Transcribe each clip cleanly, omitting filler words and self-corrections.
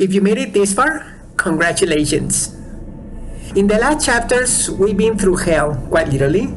If you made it this far, congratulations. In the last chapters, we've been through hell, quite literally,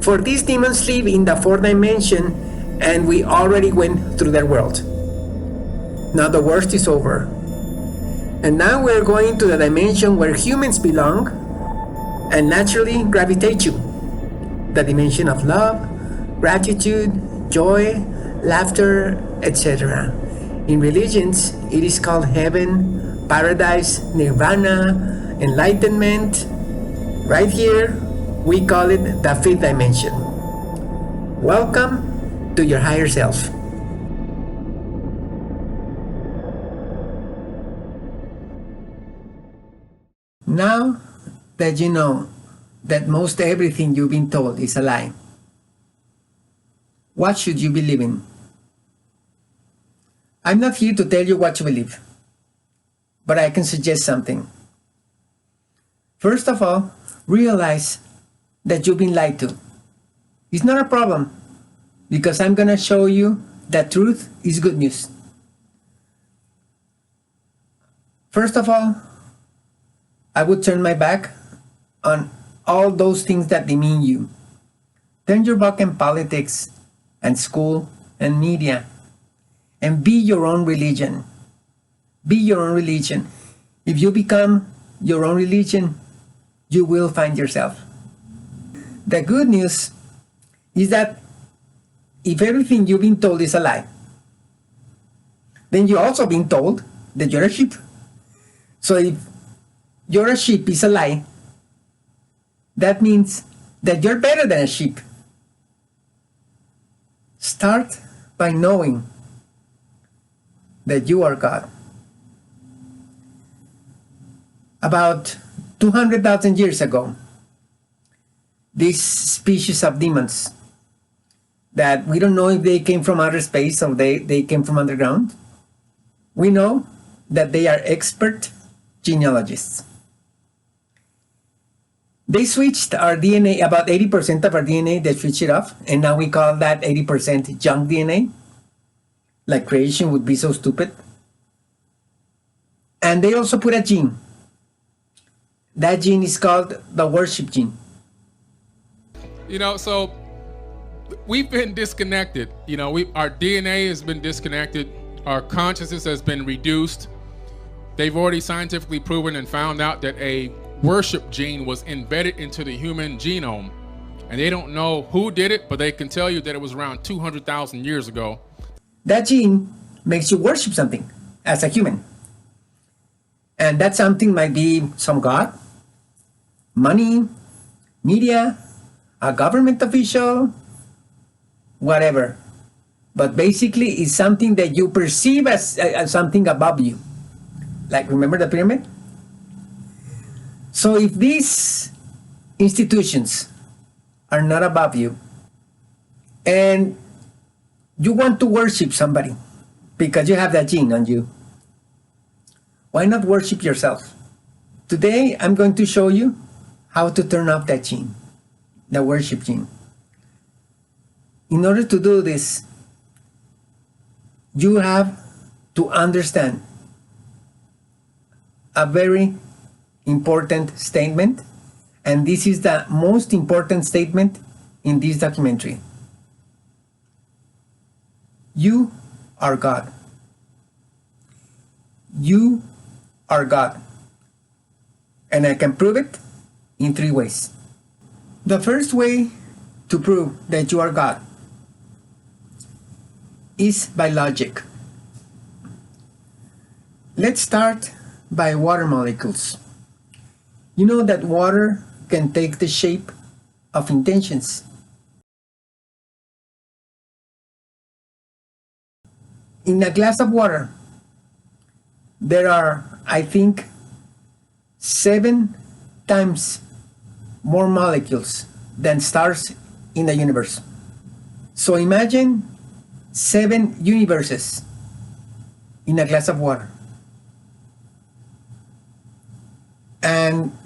for these demons live in the fourth dimension, and we already went through their world. Now the worst is over. And now we're going to the dimension where humans belong and naturally gravitate to. The dimension of love, gratitude, joy, laughter, etc. In religions, it is called heaven, paradise, nirvana, enlightenment. Right here, we call it the fifth dimension. Welcome to your higher self. Now that you know that most everything you've been told is a lie, what should you believe in? I'm not here to tell you what to believe, but I can suggest something. First of all, realize that you've been lied to. It's not a problem, because I'm going to show you that truth is good news. First of all, I would turn my back on all those things that demean you. Turn your back on politics and school and media, and be your own religion. Be your own religion. If you become your own religion, you will find yourself. The good news is that if everything you've been told is a lie, then you've also been told that you're a sheep. So if you're a sheep is a lie, that means that you're better than a sheep. Start by knowing that you are God. About 200,000 years ago, this species of demons that we don't know if they came from outer space or they came from underground, we know that they are expert genealogists. They switched our DNA, about 80% of our DNA, they switched it off, and now we call that 80% junk DNA. Like creation would be so stupid. And they also put a gene. That gene is called the worship gene. So we've been disconnected. Our DNA has been disconnected. Our consciousness has been reduced. They've already scientifically proven and found out that a worship gene was embedded into the human genome. And they don't know who did it, but they can tell you that it was around 200,000 years ago. That gene makes you worship something as a human. And that something might be some god, money, media, a government official, whatever. But basically it's something that you perceive as something above you. Like, remember the pyramid? So if these institutions are not above you, and you want to worship somebody because you have that gene on you, why not worship yourself? Today, I'm going to show you how to turn off that gene, the worship gene. In order to do this, you have to understand a very important statement, and this is the most important statement in this documentary. You are God. You are God. And I can prove it in 3 ways. The first way to prove that you are God is by logic. Let's start by water molecules. You know that water can take the shape of intentions. In a glass of water, there are, I think, 7 times more molecules than stars in the universe. So imagine 7 universes in a glass of water. And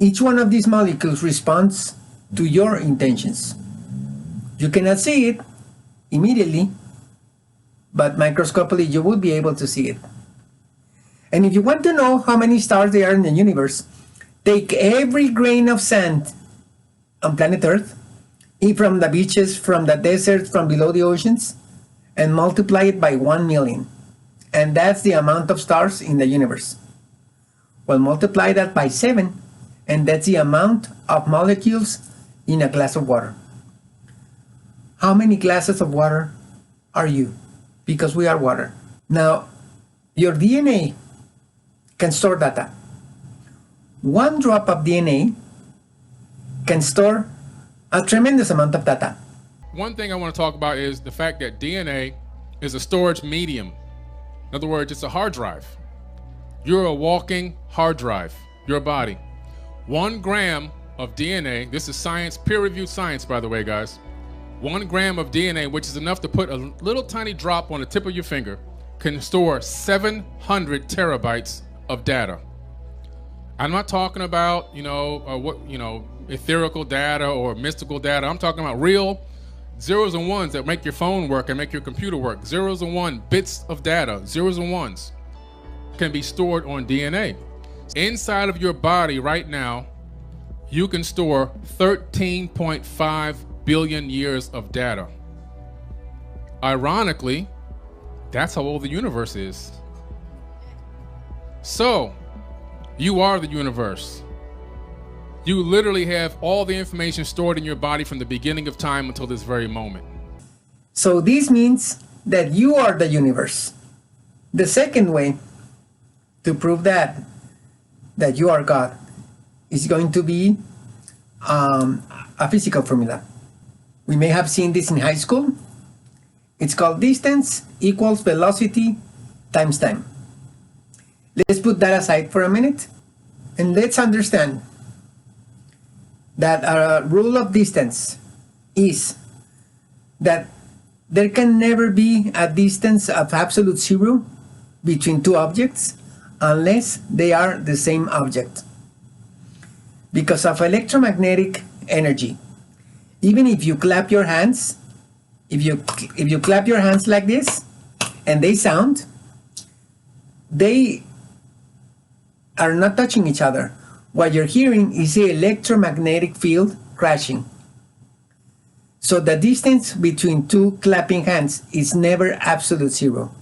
each one of these molecules responds to your intentions. You cannot see it immediately, but microscopically you will be able to see it. And if you want to know how many stars there are in the universe, take every grain of sand on planet Earth, from the beaches, from the deserts, from below the oceans, and multiply it by 1 million. And that's the amount of stars in the universe. Well, multiply that by 7, and that's the amount of molecules in a glass of water. How many glasses of water are you? Because we are water. Now, your DNA can store data. One drop of DNA can store a tremendous amount of data. One thing I want to talk about is the fact that DNA is a storage medium. In other words, it's a hard drive. You're a walking hard drive, your body. 1 gram of DNA, this is science, peer-reviewed science, by the way, guys. 1 gram of DNA, which is enough to put a little tiny drop on the tip of your finger, can store 700 terabytes of data. I'm not talking about, etherical data or mystical data. I'm talking about real zeros and ones that make your phone work and make your computer work. Zeros and one bits of data, zeros and ones, can be stored on DNA. Inside of your body right now, you can store 13.5 billion years of data. Ironically, that's how old the universe is. So, you are the universe. You literally have all the information stored in your body from the beginning of time until this very moment. So this means that you are the universe. The second way to prove that you are God is going to be a physical formula. We may have seen this in high school. It's called distance equals velocity times time. Let's put that aside for a minute, and let's understand that a rule of distance is that there can never be a distance of absolute zero between two objects unless they are the same object. Because of electromagnetic energy, even if you clap your hands, if you clap your hands like this and they sound, they are not touching each other. What you're hearing is the electromagnetic field crashing. So the distance between two clapping hands is never absolute zero,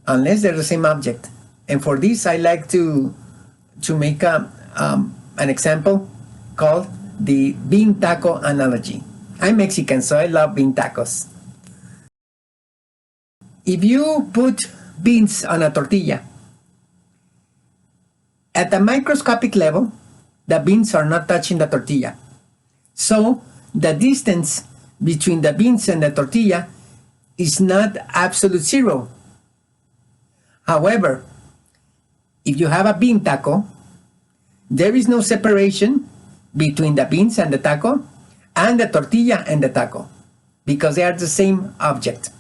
unless they're the same object. And for this, I like to make an example called the bean taco analogy. I'm Mexican, so I love bean tacos. If you put beans on a tortilla, at the microscopic level, the beans are not touching the tortilla. So the distance between the beans and the tortilla is not absolute zero. However, if you have a bean taco, there is no separation between the beans and the taco and the tortilla and the taco because they are the same object.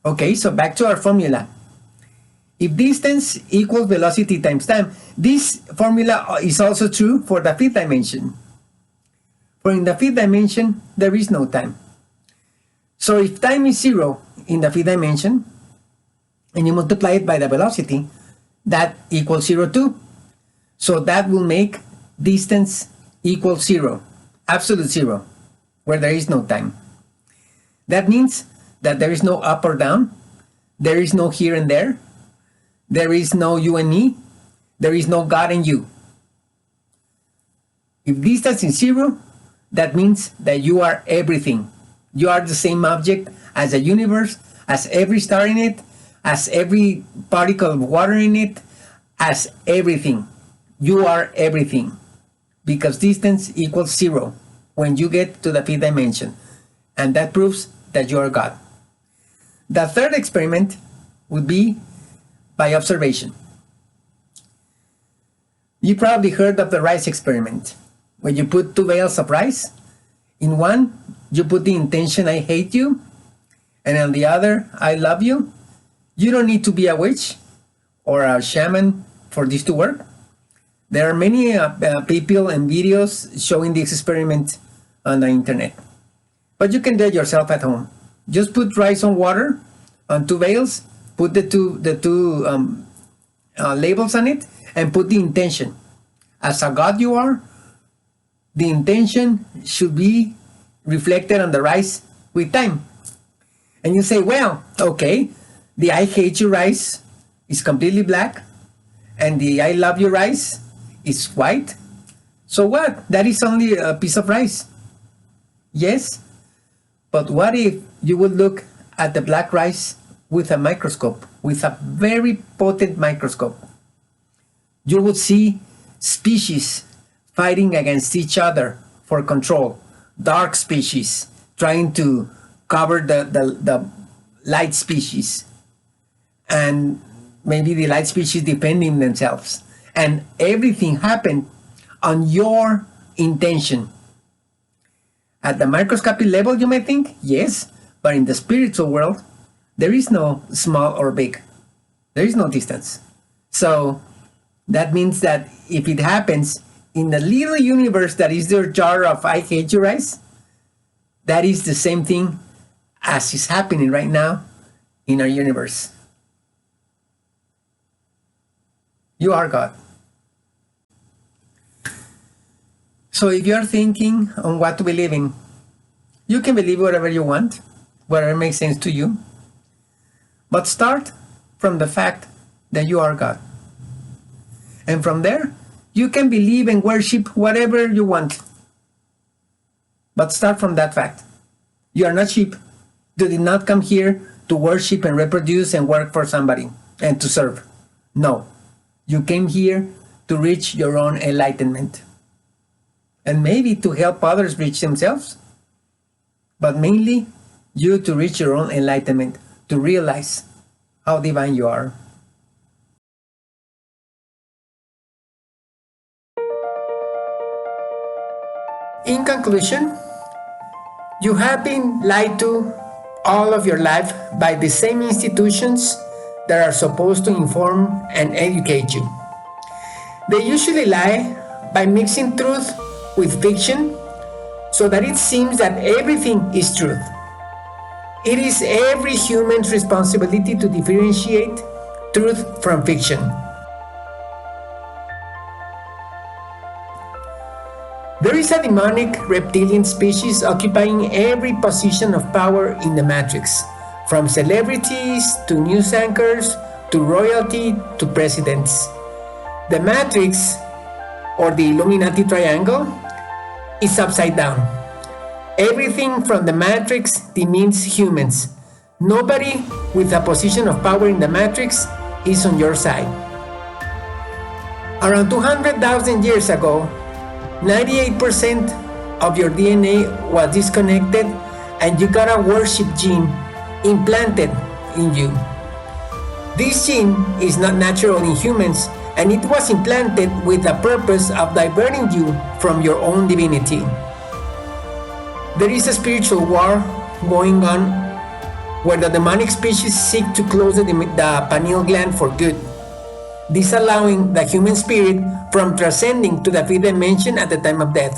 Okay, so back to our formula. If distance equals velocity times time, this formula is also true for the fifth dimension. For in the fifth dimension, there is no time. So if time is zero in the fifth dimension, and you multiply it by the velocity, that equals 0 too. So that will make distance equal 0, absolute 0, where there is no time. That means that there is no up or down, there is no here and there is no you and me, there is no God and you. If distance is 0, that means that you are everything. You are the same object as the universe, as every star in it, as every particle of water in it, as everything. You are everything. Because distance equals 0 when you get to the fifth dimension. And that proves that you are God. The third experiment would be by observation. You probably heard of the rice experiment, where you put 2 bales of rice. In one, you put the intention, I hate you, and on the other, I love you. You don't need to be a witch or a shaman for this to work. There are many people and videos showing this experiment on the internet. But you can do it yourself at home. Just put rice on water on 2 bales, put the two labels on it, and put the intention. As a God you are, the intention should be reflected on the rice with time. And you say, well, okay, the I hate you rice is completely black, and the I love you rice is white. So what? That is only a piece of rice. Yes, but what if you would look at the black rice with a microscope, with a very potent microscope? You would see species fighting against each other for control, dark species trying to cover the light species, and maybe the light species defending themselves. And everything happened on your intention. At the microscopic level, you may think, yes, but in the spiritual world, there is no small or big. There is no distance. So that means that if it happens in the little universe that is their jar of I hate you rice, that is the same thing as is happening right now in our universe. You are God. So if you're thinking on what to believe in, you can believe whatever you want, whatever makes sense to you. But start from the fact that you are God. And from there, you can believe and worship whatever you want. But start from that fact. You are not sheep. You did not come here to worship and reproduce and work for somebody and to serve. No. You came here to reach your own enlightenment. And maybe to help others reach themselves. But mainly, you to reach your own enlightenment, to realize how divine you are. In conclusion, you have been lied to all of your life by the same institutions that are supposed to inform and educate you. They usually lie by mixing truth with fiction so that it seems that everything is truth. It is every human's responsibility to differentiate truth from fiction. There is a demonic reptilian species occupying every position of power in the Matrix, from celebrities to news anchors to royalty to presidents. The Matrix, or the Illuminati triangle, is upside down. Everything from the Matrix demeans humans. Nobody with a position of power in the Matrix is on your side. Around 200,000 years ago, 98% of your DNA was disconnected and you got a worship gene implanted in you. This gene is not natural in humans, and it was implanted with the purpose of diverting you from your own divinity. There is a spiritual war going on where the demonic species seek to close the pineal gland for good, disallowing the human spirit from transcending to the fifth dimension at the time of death.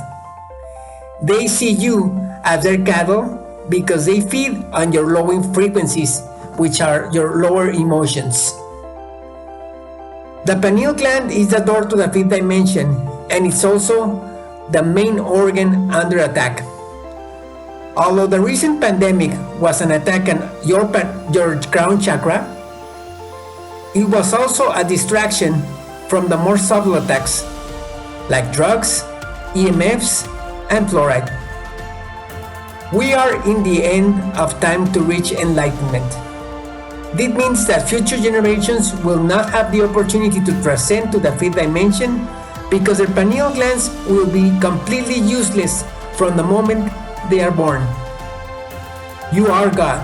They see you as their cattle because they feed on your lowering frequencies, which are your lower emotions. The pineal gland is the door to the fifth dimension, and it's also the main organ under attack. Although the recent pandemic was an attack on your crown chakra, it was also a distraction from the more subtle attacks, like drugs, EMFs, and fluoride. We are in the end of time to reach enlightenment. This means that future generations will not have the opportunity to transcend to the fifth dimension because their pineal glands will be completely useless from the moment they are born. You are God,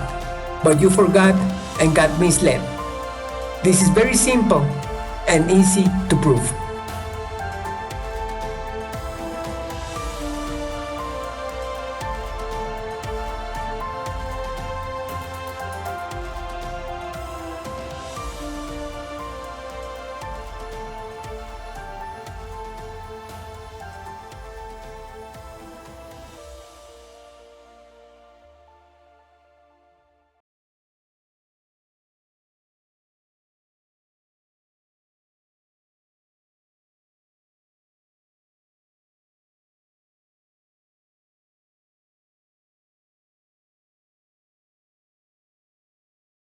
but you forgot and got misled. This is very simple and easy to prove.